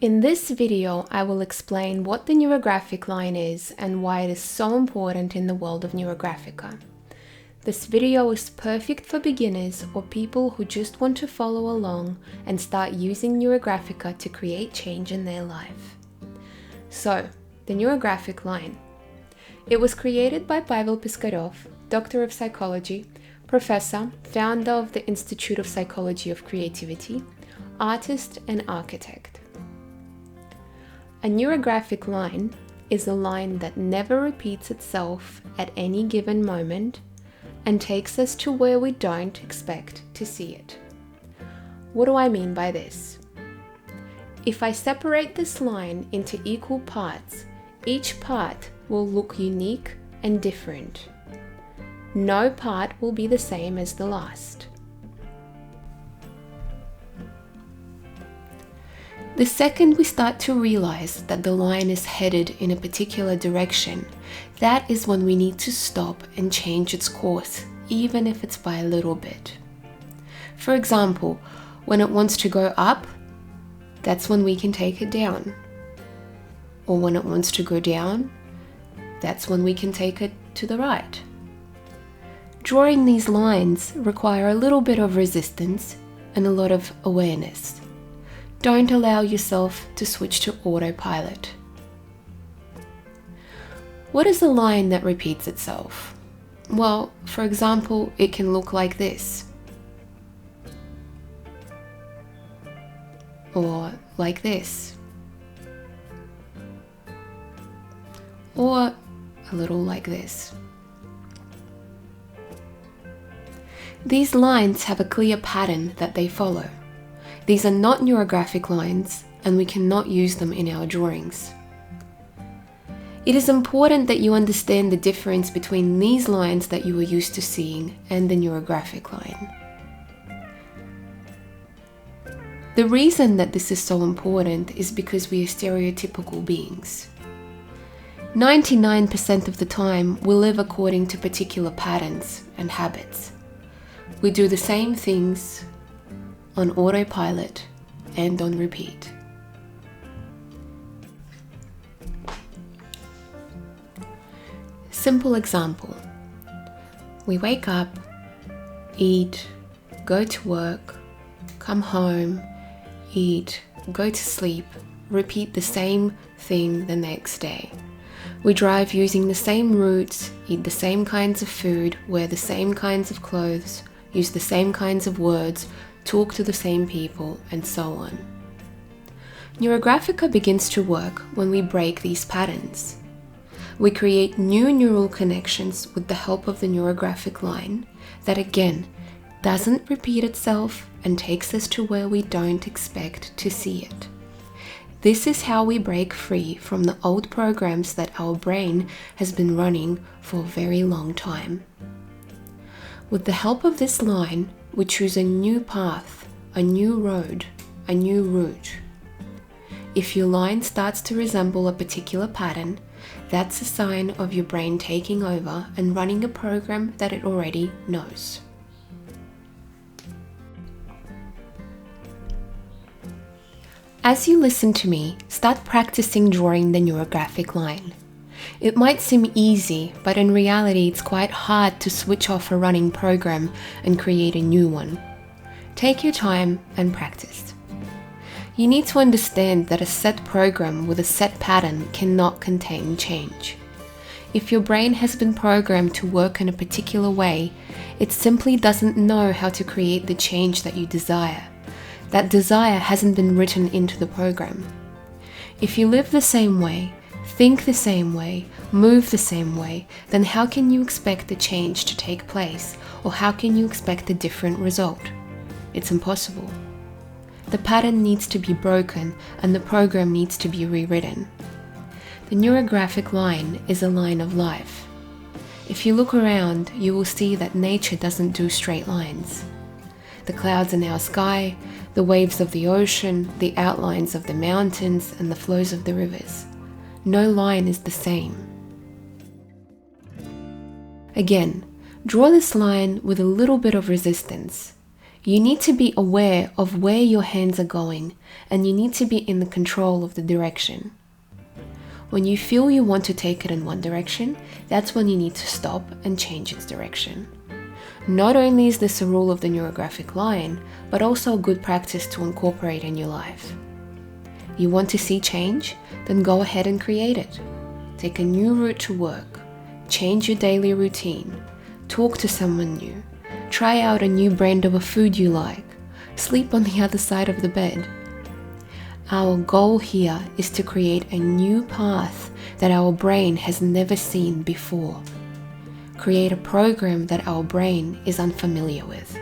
In this video, I will explain what the neurographic line is and why it is so important in the world of Neurographica. This video is perfect for beginners or people who just want to follow along and start using Neurographica to create change in their life. So, the neurographic line. It was created by Pavel Piskarev, Doctor of Psychology, Professor, founder of the Institute of Psychology of Creativity, artist and architect. A neurographic line is a line that never repeats itself at any given moment and takes us to where we don't expect to see it. What do I mean by this? If I separate this line into equal parts, each part will look unique and different. No part will be the same as the last. The second we start to realize that the line is headed in a particular direction, that is when we need to stop and change its course, even if it's by a little bit. For example, when it wants to go up, that's when we can take it down. Or when it wants to go down, that's when we can take it to the right. Drawing these lines require a little bit of resistance and a lot of awareness. Don't allow yourself to switch to autopilot. What is a line that repeats itself? Well, for example, it can look like this. Or like this. Or a little like this. These lines have a clear pattern that they follow. These are not neurographic lines, and we cannot use them in our drawings. It is important that you understand the difference between these lines that you are used to seeing and the neurographic line. The reason that this is so important is because we are stereotypical beings. 99% of the time, we live according to particular patterns and habits. We do the same things on autopilot and on repeat. Simple example. We wake up, eat, go to work, come home, eat, go to sleep, repeat the same thing the next day. We drive using the same routes, eat the same kinds of food, wear the same kinds of clothes, use the same kinds of words, talk to the same people, and so on. Neurographica begins to work when we break these patterns. We create new neural connections with the help of the neurographic line that again doesn't repeat itself and takes us to where we don't expect to see it. This is how we break free from the old programs that our brain has been running for a very long time. With the help of this line, we choose a new path, a new road, a new route. If your line starts to resemble a particular pattern, that's a sign of your brain taking over and running a program that it already knows. As you listen to me, start practicing drawing the neurographic line. It might seem easy, but in reality it's quite hard to switch off a running program and create a new one. Take your time and practice. You need to understand that a set program with a set pattern cannot contain change. If your brain has been programmed to work in a particular way, it simply doesn't know how to create the change that you desire. That desire hasn't been written into the program. If you live the same way, think the same way, move the same way, then how can you expect the change to take place, or how can you expect a different result? It's impossible. The pattern needs to be broken and the program needs to be rewritten. The neurographic line is a line of life. If you look around, you will see that nature doesn't do straight lines. The clouds in our sky, the waves of the ocean, the outlines of the mountains, and the flows of the rivers. No line is the same. Again, draw this line with a little bit of resistance. You need to be aware of where your hands are going, and you need to be in the control of the direction. When you feel you want to take it in one direction, that's when you need to stop and change its direction. Not only is this a rule of the neurographic line, but also a good practice to incorporate in your life. You want to see change? Then go ahead and create it. Take a new route to work, change your daily routine, talk to someone new, try out a new brand of a food you like, sleep on the other side of the bed. Our goal here is to create a new path that our brain has never seen before. Create a program that our brain is unfamiliar with.